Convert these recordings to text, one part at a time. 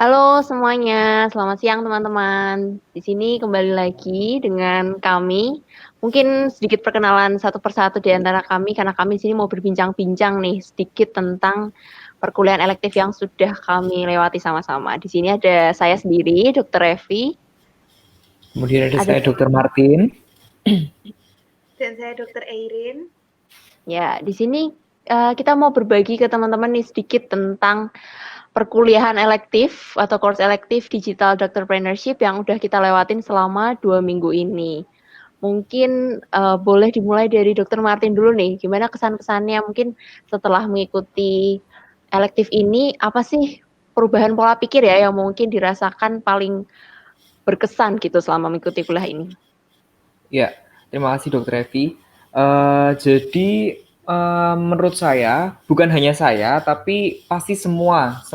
Halo semuanya, selamat siang teman-teman. Di sini kembali lagi dengan kami. Mungkin sedikit perkenalan satu persatu di antara kami, karena kami di sini mau berbincang-bincang nih sedikit tentang perkuliahan elektif yang sudah kami lewati sama-sama. Di sini ada saya sendiri, Dr. Evi. Kemudian ada Ada saya Dr. Martin. Dan saya Dr. Eirin. ya, di sini kita mau berbagi ke teman-teman nih sedikit tentang perkuliahan elektif atau course elektif digital doctorpreneurship yang udah kita lewatin selama 2 minggu ini. Mungkin boleh dimulai dari Dr. Martin dulu nih. Gimana kesan-kesannya mungkin setelah mengikuti elektif ini, apa sih perubahan pola pikir ya yang mungkin dirasakan paling berkesan gitu selama mengikuti kuliah ini? Ya, terima kasih Dr. Evi. Jadi menurut saya, bukan hanya saya, tapi pasti semua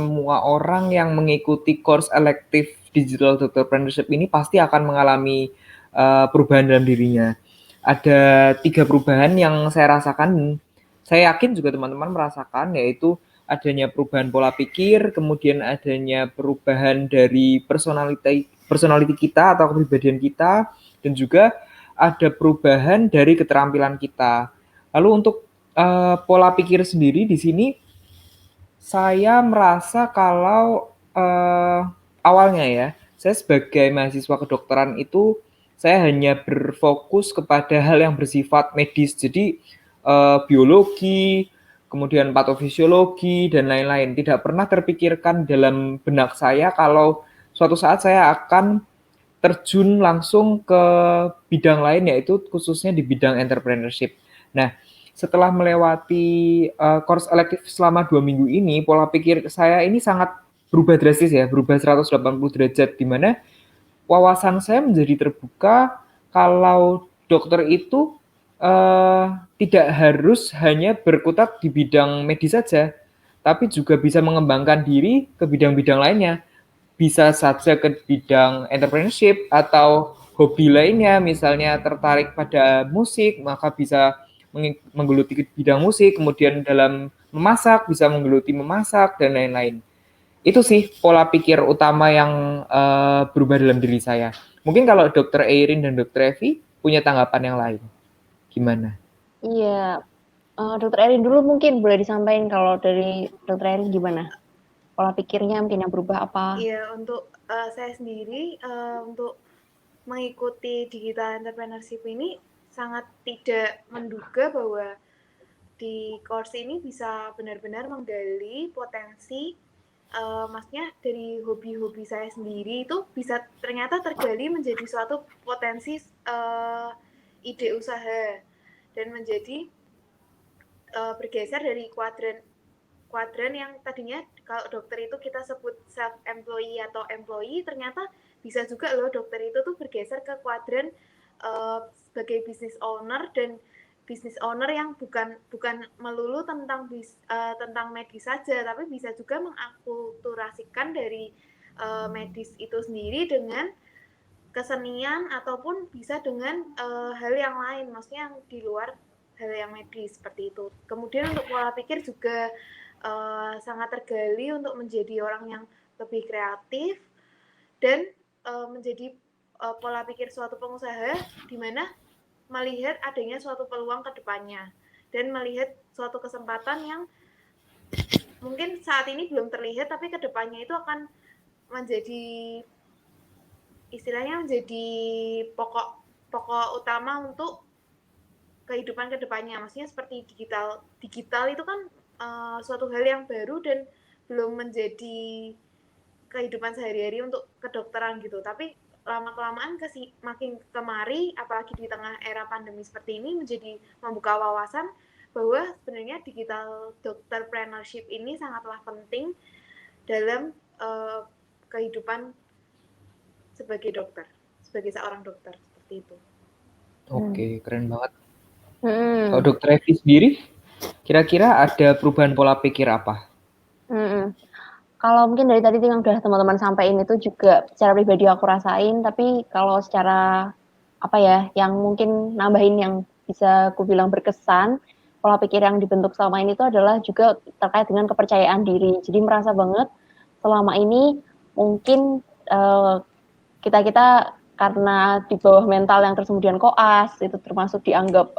orang yang mengikuti course elektif digital entrepreneurship ini pasti akan mengalami perubahan dalam dirinya. Ada 3 perubahan yang saya rasakan. Saya yakin juga teman-teman merasakan, yaitu adanya perubahan pola pikir, kemudian adanya perubahan dari personality kita atau kepribadian kita, dan juga ada perubahan dari keterampilan kita. Lalu untuk pola pikir sendiri di sini saya merasa kalau awalnya ya, saya sebagai mahasiswa kedokteran itu saya hanya berfokus kepada hal yang bersifat medis. Jadi biologi, kemudian patofisiologi dan lain-lain. Tidak pernah terpikirkan dalam benak saya kalau suatu saat saya akan terjun langsung ke bidang lain, yaitu khususnya di bidang entrepreneurship. Nah, setelah melewati course elektif selama 2 minggu ini, pola pikir saya ini sangat berubah drastis ya, berubah 180 derajat, di mana wawasan saya menjadi terbuka kalau dokter itu tidak harus hanya berkutat di bidang medis saja, tapi juga bisa mengembangkan diri ke bidang-bidang lainnya. Bisa saja ke bidang entrepreneurship atau hobi lainnya, misalnya tertarik pada musik, maka bisa menggeluti bidang musik, kemudian dalam memasak bisa menggeluti memasak dan lain-lain. Itu sih pola pikir utama yang berubah dalam diri saya. Mungkin kalau Dr. Eirin dan Dr. Evi punya tanggapan yang lain, gimana? Iya, Dr. Erin dulu mungkin boleh disampaikan kalau dari Dr. Erin gimana? Pola pikirnya mungkin yang berubah apa? Iya, untuk saya sendiri, untuk mengikuti digital entrepreneurship ini sangat tidak menduga bahwa di course ini bisa benar-benar menggali potensi, maksudnya dari hobi-hobi saya sendiri itu bisa ternyata tergali menjadi suatu potensi ide usaha dan menjadi bergeser dari kuadran yang tadinya kalau dokter itu kita sebut self employee atau employee, ternyata bisa juga loh dokter itu tuh bergeser ke kuadran sebagai business owner, dan business owner yang bukan melulu tentang medis saja, tapi bisa juga mengakulturasikan dari medis itu sendiri dengan kesenian ataupun bisa dengan hal yang lain, maksudnya yang di luar hal yang medis seperti itu. Kemudian untuk pola pikir juga sangat tergali untuk menjadi orang yang lebih kreatif dan menjadi pola pikir suatu pengusaha di mana melihat adanya suatu peluang ke depannya dan melihat suatu kesempatan yang mungkin saat ini belum terlihat, tapi ke depannya itu akan menjadi istilahnya menjadi pokok utama untuk kehidupan kedepannya. Maksudnya seperti digital itu kan suatu hal yang baru dan belum menjadi kehidupan sehari-hari untuk kedokteran gitu. Tapi lama-kelamaan makin kemari, apalagi di tengah era pandemi seperti ini, menjadi membuka wawasan bahwa sebenarnya digital doctorpreneurship ini sangatlah penting dalam kehidupan sebagai dokter, sebagai seorang dokter, seperti itu. Oke, keren banget. Kalau Dr. Evi sendiri, kira-kira ada perubahan pola pikir apa? Kalau mungkin dari tadi yang udah teman-teman sampaikan itu juga secara pribadi aku rasain, tapi kalau secara apa ya, yang mungkin nambahin yang bisa aku bilang berkesan, pola pikir yang dibentuk selama ini itu adalah juga terkait dengan kepercayaan diri. Jadi merasa banget selama ini mungkin kita karena di bawah mental yang terus kemudian koas, itu termasuk dianggap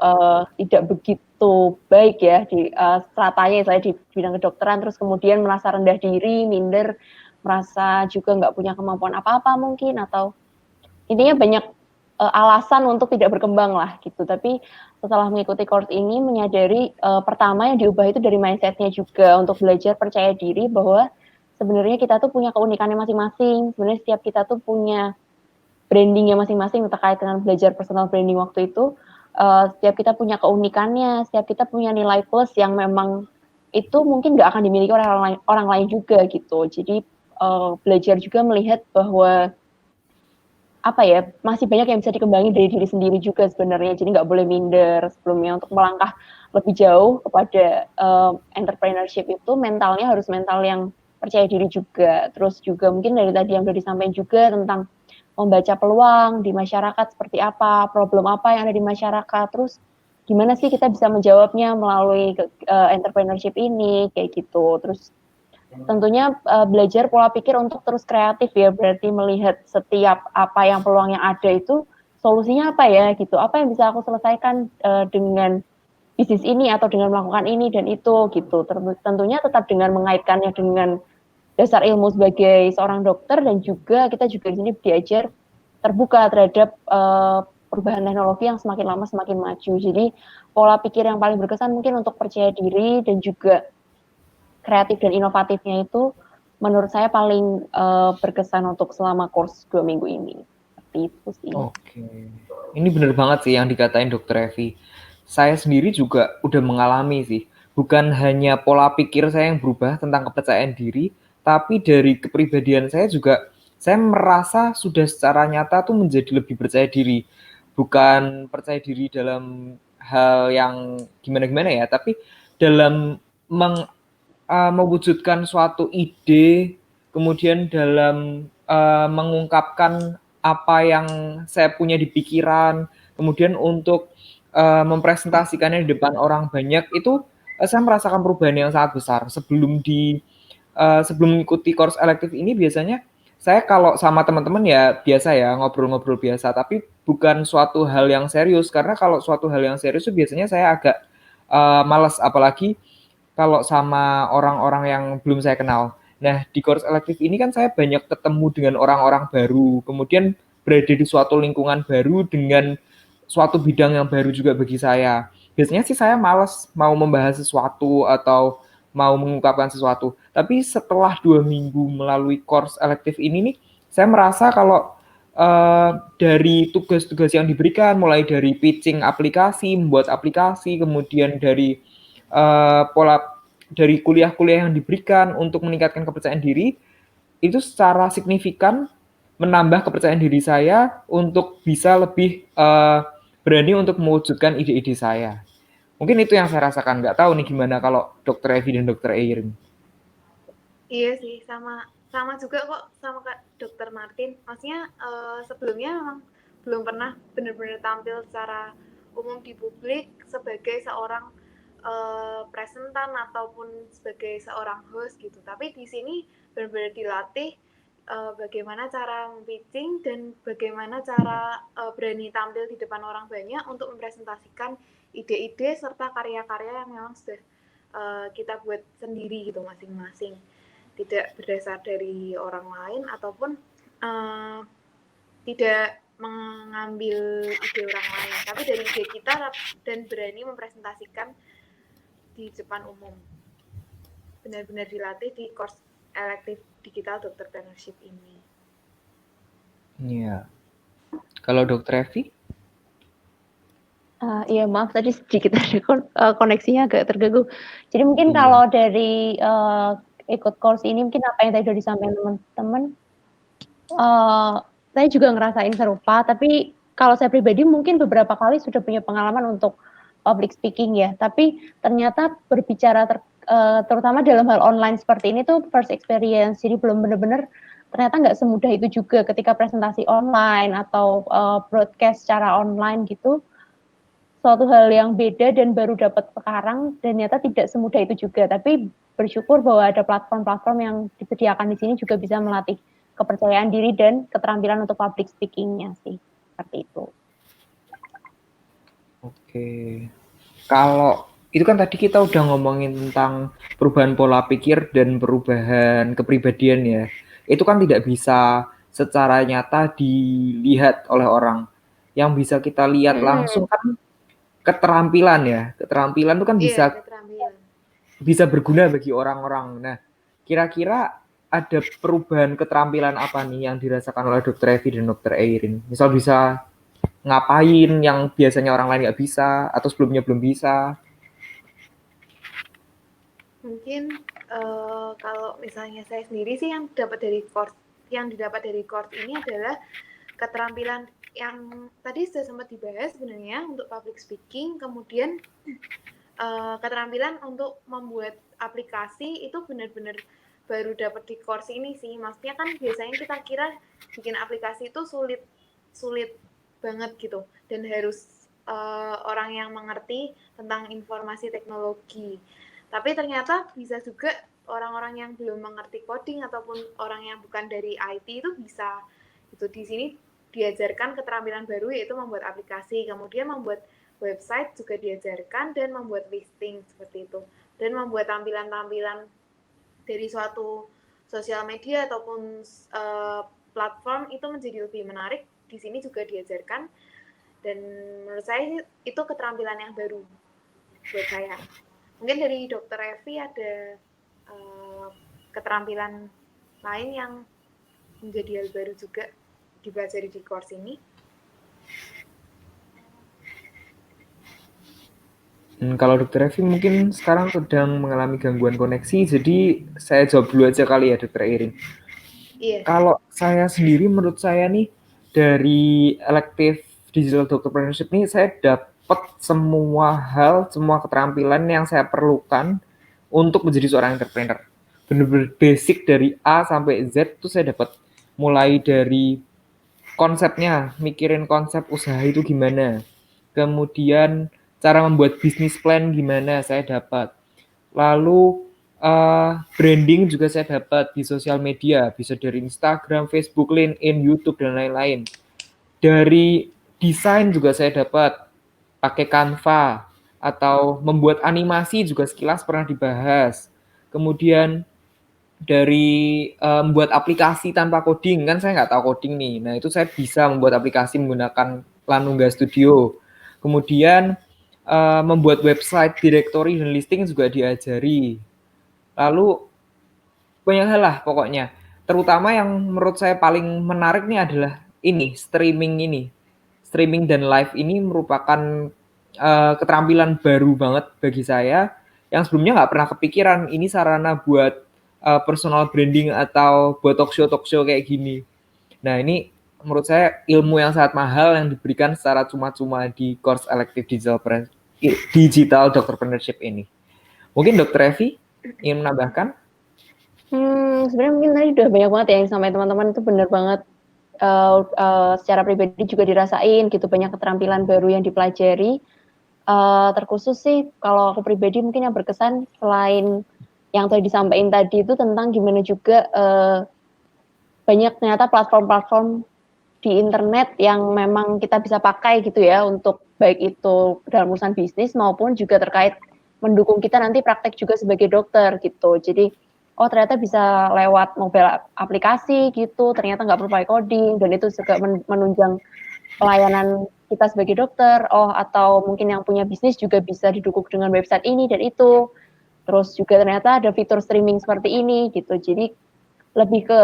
tidak begitu baik ya di stratanya saya di bidang kedokteran, terus kemudian merasa rendah diri, minder, merasa juga nggak punya kemampuan apa-apa mungkin, atau intinya banyak alasan untuk tidak berkembang lah gitu. Tapi setelah mengikuti course ini menyadari pertama yang diubah itu dari mindsetnya juga, untuk belajar percaya diri bahwa sebenarnya kita tuh punya keunikannya masing-masing. Sebenarnya setiap kita tuh punya brandingnya masing-masing terkait dengan belajar personal branding waktu itu. Setiap kita punya keunikannya, setiap kita punya nilai plus yang memang itu mungkin nggak akan dimiliki oleh orang lain juga gitu. Jadi belajar juga melihat bahwa apa ya, masih banyak yang bisa dikembangin dari diri sendiri juga sebenarnya. Jadi nggak boleh minder sebelumnya. Untuk melangkah lebih jauh kepada entrepreneurship itu mentalnya harus mental yang percaya diri juga. Terus juga mungkin dari tadi yang udah disampaikan juga tentang membaca peluang di masyarakat seperti apa, problem apa yang ada di masyarakat, terus gimana sih kita bisa menjawabnya melalui entrepreneurship ini, kayak gitu. Terus tentunya belajar pola pikir untuk terus kreatif ya, berarti melihat setiap apa yang peluang yang ada itu solusinya apa ya gitu, apa yang bisa aku selesaikan dengan bisnis ini atau dengan melakukan ini dan itu gitu. Tentunya tetap dengan mengaitkannya dengan dasar ilmu sebagai seorang dokter, dan juga kita juga di sini diajar terbuka terhadap perubahan teknologi yang semakin lama semakin maju. Jadi pola pikir yang paling berkesan mungkin untuk percaya diri dan juga kreatif dan inovatifnya itu menurut saya paling berkesan untuk selama course 2 minggu ini. Seperti itu sih. Oke. Ini bener banget sih yang dikatain Dokter Evi. Saya sendiri juga udah mengalami sih. Bukan hanya pola pikir saya yang berubah tentang kepercayaan diri, tapi dari kepribadian saya juga, saya merasa sudah secara nyata tuh menjadi lebih percaya diri. Bukan percaya diri dalam hal yang gimana-gimana ya, tapi dalam mewujudkan suatu ide, kemudian dalam mengungkapkan apa yang saya punya di pikiran, kemudian untuk mempresentasikannya di depan orang banyak, itu saya merasakan perubahan yang sangat besar. Sebelum mengikuti course elektif ini biasanya saya kalau sama teman-teman ya biasa ya, ngobrol-ngobrol biasa, tapi bukan suatu hal yang serius, karena kalau suatu hal yang serius itu biasanya saya agak malas, apalagi kalau sama orang-orang yang belum saya kenal. Nah, di course elektif ini kan saya banyak ketemu dengan orang-orang baru, kemudian berada di suatu lingkungan baru dengan suatu bidang yang baru juga bagi saya. Biasanya sih saya malas mau membahas sesuatu atau mau mengungkapkan sesuatu. Tapi setelah 2 minggu melalui course elektif ini nih, saya merasa kalau dari tugas-tugas yang diberikan, mulai dari pitching aplikasi, membuat aplikasi, kemudian dari dari kuliah-kuliah yang diberikan untuk meningkatkan kepercayaan diri, itu secara signifikan menambah kepercayaan diri saya untuk bisa lebih berani untuk mewujudkan ide-ide saya. Mungkin itu yang saya rasakan. Nggak tahu nih gimana kalau Dokter Evi dan Dokter Eirin. Iya sih, sama juga kok sama Kak Dokter Martin. Maksudnya sebelumnya memang belum pernah benar-benar tampil secara umum di publik sebagai seorang presentan ataupun sebagai seorang host gitu. Tapi di sini benar-benar dilatih bagaimana cara pitching dan bagaimana cara berani tampil di depan orang banyak untuk mempresentasikan ide-ide serta karya-karya yang memang sudah kita buat sendiri gitu masing-masing. Tidak berdasar dari orang lain ataupun tidak mengambil ide orang lain, tapi dari ide kita dan berani mempresentasikan di depan umum. Benar-benar dilatih di course elektif digital Doctorpreneurship ini. Iya. Kalau Dokter Evi? Iya maaf tadi sedikit ada koneksinya agak terganggu. Jadi mungkin kalau dari ikut course ini mungkin apa yang tadi sudah disampaikan teman-teman, saya juga ngerasain serupa. Tapi kalau saya pribadi mungkin beberapa kali sudah punya pengalaman untuk public speaking ya. Tapi ternyata berbicara terutama dalam hal online seperti ini tuh first experience. Jadi belum benar-benar ternyata nggak semudah itu juga ketika presentasi online atau broadcast secara online gitu. Suatu hal yang beda dan baru dapat sekarang, dan ternyata tidak semudah itu juga. Tapi bersyukur bahwa ada platform-platform yang disediakan di sini juga bisa melatih kepercayaan diri dan keterampilan untuk public speaking-nya sih. Seperti itu. Oke. Kalau itu kan tadi kita udah ngomongin tentang perubahan pola pikir dan perubahan kepribadian ya. Itu kan tidak bisa secara nyata dilihat oleh orang. Yang bisa kita lihat langsung kan keterampilan ya. Keterampilan itu kan Iya, bisa keterampilan. berguna bagi orang-orang. Nah, kira-kira ada perubahan keterampilan apa nih yang dirasakan oleh Dr. Evi dan Dr. Eirin? Misal bisa ngapain yang biasanya orang lain nggak bisa atau sebelumnya belum bisa. Mungkin kalau misalnya saya sendiri sih yang didapat dari course ini adalah keterampilan yang tadi sudah sempat dibahas sebenarnya untuk public speaking, kemudian keterampilan untuk membuat aplikasi itu benar-benar baru dapat di course ini sih. Maksudnya kan biasanya kita kira bikin aplikasi itu sulit banget gitu dan harus orang yang mengerti tentang informasi teknologi. Tapi ternyata bisa juga orang-orang yang belum mengerti coding ataupun orang yang bukan dari IT itu bisa. Itu di sini diajarkan keterampilan baru yaitu membuat aplikasi, kemudian membuat website juga diajarkan dan membuat listing seperti itu. Dan membuat tampilan-tampilan dari suatu sosial media ataupun platform itu menjadi lebih menarik. Di sini juga diajarkan dan menurut saya itu keterampilan yang baru buat saya. Mungkin dari Dr. Evi ada keterampilan lain yang menjadi hal baru juga dipelajari di course ini. Kalau Dr. Evi mungkin sekarang sedang mengalami gangguan koneksi, jadi saya jawab dulu aja kali ya Dr. Eirin. Iya. Kalau saya sendiri, menurut saya nih, dari elektif digital entrepreneurship ini saya dapat semua hal, semua keterampilan yang saya perlukan untuk menjadi seorang entrepreneur. Benar-benar basic dari A sampai Z itu saya dapat. Mulai dari konsepnya, mikirin konsep usaha itu gimana. Kemudian cara membuat bisnis plan gimana saya dapat. Lalu branding juga saya dapat di sosial media, bisa dari Instagram, Facebook, LinkedIn, YouTube, dan lain-lain. Dari desain juga saya dapat, pakai Canva, atau membuat animasi juga sekilas pernah dibahas. Kemudian dari membuat aplikasi tanpa coding, kan saya nggak tahu coding nih. Nah itu saya bisa membuat aplikasi menggunakan Lanunga Studio. Kemudian membuat website, directory, dan listing juga diajari. Lalu banyak hal lah pokoknya. Terutama yang menurut saya paling menarik nih adalah ini, streaming ini. Streaming dan live ini merupakan keterampilan baru banget bagi saya yang sebelumnya nggak pernah kepikiran ini sarana buat personal branding atau buat talk show kayak gini. Nah ini menurut saya ilmu yang sangat mahal yang diberikan secara cuma-cuma di course elective digital entrepreneurship ini. Mungkin Dr. Evi ingin menambahkan? Sebenarnya mungkin tadi udah banyak banget ya yang sampai teman-teman itu benar banget. Secara pribadi juga dirasain gitu, banyak keterampilan baru yang dipelajari. Terkhusus sih kalau aku pribadi mungkin yang berkesan selain yang tadi disampaikan tadi itu tentang gimana juga banyak ternyata platform-platform di internet yang memang kita bisa pakai gitu ya untuk baik itu dalam urusan bisnis maupun juga terkait mendukung kita nanti praktek juga sebagai dokter gitu. Jadi oh ternyata bisa lewat mobile aplikasi gitu, ternyata nggak perlu pakai coding dan itu juga menunjang pelayanan kita sebagai dokter. Oh atau mungkin yang punya bisnis juga bisa didukung dengan website ini dan itu. Terus juga ternyata ada fitur streaming seperti ini gitu. Jadi lebih ke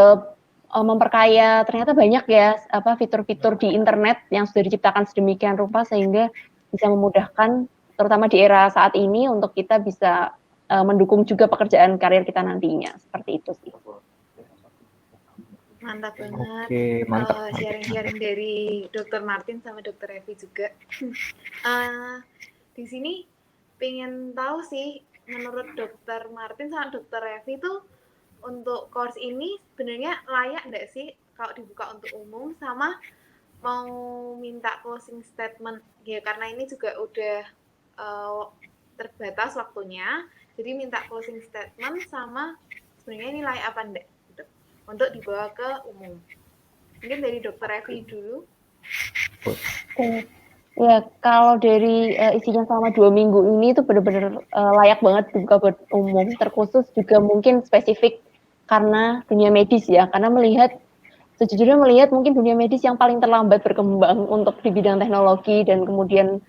memperkaya ternyata banyak ya fitur-fitur di internet yang sudah diciptakan sedemikian rupa sehingga bisa memudahkan terutama di era saat ini untuk kita bisa mendukung juga pekerjaan karir kita nantinya seperti itu sih. Mantap banget. Oke, mantap. Sharing-sharing dari Dr. Martin sama Dr. Evi juga. Di sini pengen tahu sih menurut Dr. Martin sama Dr. Evi tuh untuk course ini sebenarnya layak nggak sih kalau dibuka untuk umum, sama mau minta closing statement ya karena ini juga udah terbatas waktunya, jadi minta closing statement sama sebenarnya ini layak apa enggak gitu. untuk dibawa ke umum. Mungkin dari Dr. Evi dulu. Oke. Ya, kalau dari isinya selama 2 minggu ini itu benar-benar layak banget dibuka buat umum, terkhusus juga mungkin spesifik karena dunia medis ya, karena sejujurnya melihat mungkin dunia medis yang paling terlambat berkembang untuk di bidang teknologi dan kemudian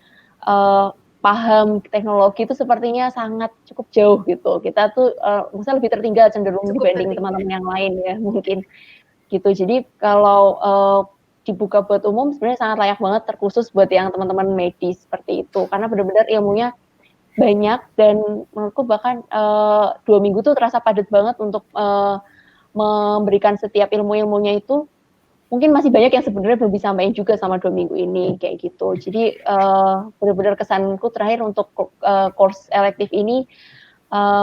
paham teknologi itu sepertinya sangat cukup jauh gitu. Kita tuh maksudnya lebih tertinggal cenderung dibanding teman-teman yang lain ya mungkin gitu. Jadi kalau dibuka buat umum sebenarnya sangat layak banget, terkhusus buat yang teman-teman medis seperti itu, karena benar-benar ilmunya banyak dan menurutku bahkan 2 minggu tuh terasa padat banget untuk memberikan setiap ilmunya itu. Mungkin masih banyak yang sebenarnya belum disampaikan juga sama 2 minggu ini kayak gitu. Jadi benar-benar kesanku terakhir untuk course elektif ini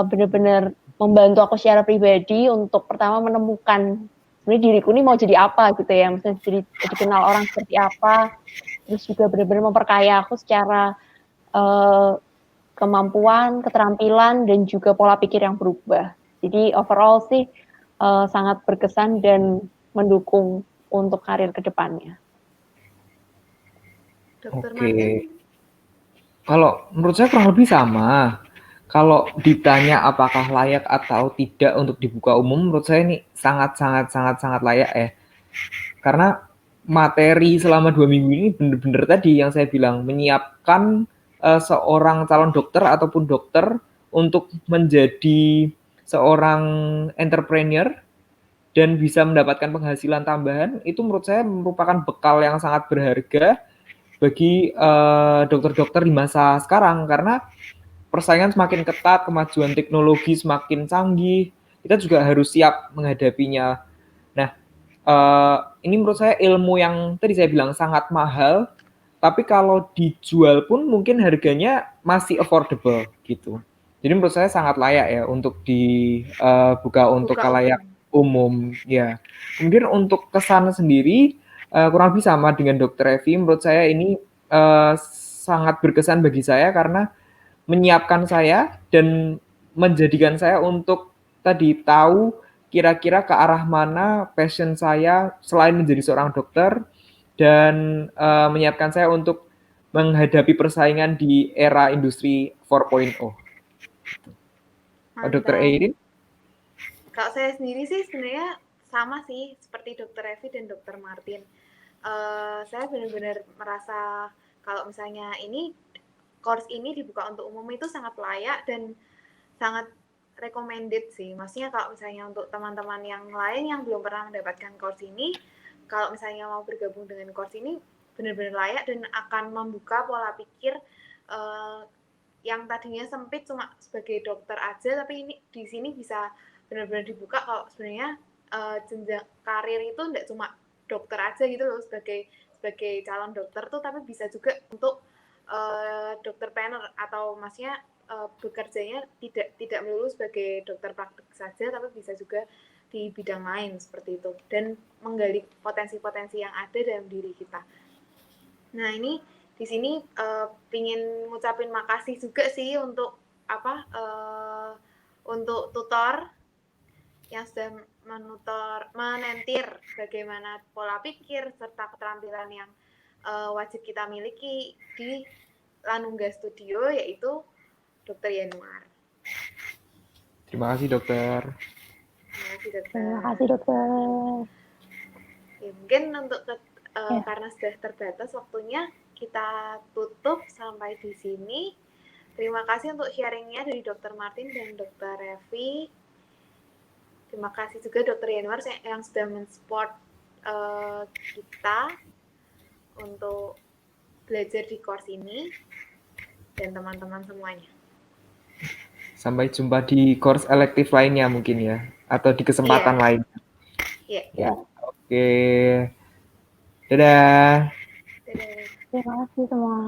benar-benar membantu aku secara pribadi untuk pertama menemukan sebenarnya diriku ini mau jadi apa gitu ya, misalnya jadi dikenal orang seperti apa, terus juga benar-benar memperkaya aku secara kemampuan, keterampilan, dan juga pola pikir yang berubah. Jadi overall sih sangat berkesan dan mendukung untuk karir ke depannya. Dr. Martin? Kalau menurut saya kurang lebih sama. Kalau ditanya apakah layak atau tidak untuk dibuka umum, menurut saya ini sangat layak ya. Karena materi selama 2 minggu ini benar-benar tadi yang saya bilang, menyiapkan seorang calon dokter ataupun dokter untuk menjadi seorang entrepreneur dan bisa mendapatkan penghasilan tambahan, itu menurut saya merupakan bekal yang sangat berharga bagi dokter-dokter di masa sekarang, karena persaingan semakin ketat, kemajuan teknologi semakin canggih, kita juga harus siap menghadapinya. Nah, ini menurut saya ilmu yang tadi saya bilang sangat mahal, tapi kalau dijual pun mungkin harganya masih affordable gitu. Jadi menurut saya sangat layak ya untuk dibuka untuk khalayak umum ya. Kemudian untuk kesan sendiri kurang lebih sama dengan Dr. Evi. Menurut saya ini sangat berkesan bagi saya karena menyiapkan saya dan menjadikan saya untuk tadi tahu kira-kira ke arah mana passion saya selain menjadi seorang dokter, dan menyiapkan saya untuk menghadapi persaingan di era industri 4.0. Dr. Eirin? Kalau saya sendiri sih sebenarnya sama sih seperti Dr. Evi dan Dr. Martin. Saya benar-benar merasa kalau misalnya course ini dibuka untuk umum itu sangat layak dan sangat recommended sih. Maksudnya kalau misalnya untuk teman-teman yang lain yang belum pernah mendapatkan course ini, kalau misalnya mau bergabung dengan course ini benar-benar layak dan akan membuka pola pikir yang tadinya sempit cuma sebagai dokter aja, tapi ini di sini bisa benar-benar dibuka kalau sebenarnya jenjang karir itu tidak cuma dokter aja gitu loh, sebagai calon dokter tuh, tapi bisa juga untuk dokter planner atau maksudnya bekerjanya tidak melulu sebagai dokter praktik saja, tapi bisa juga di bidang lain seperti itu dan menggali potensi-potensi yang ada dalam diri kita. Nah ini di sini ingin ngucapin makasih juga sih untuk untuk tutor yang sudah menentir bagaimana pola pikir serta keterampilan yang wajib kita miliki di Lanungga Studio, yaitu Dr. Yanuar. Terima kasih dokter. Terima kasih dokter. Ya, mungkin untuk karena sudah terbatas waktunya, kita tutup sampai di sini. Terima kasih untuk sharingnya dari Dr. Martin dan Dr. Evi. Terima kasih juga Dr. Yanuar yang sudah mensupport kita untuk belajar di course ini dan teman-teman semuanya. Sampai jumpa di course elektif lainnya mungkin ya, atau di kesempatan lain. Iya. Oke. Dadah. Terima kasih semua.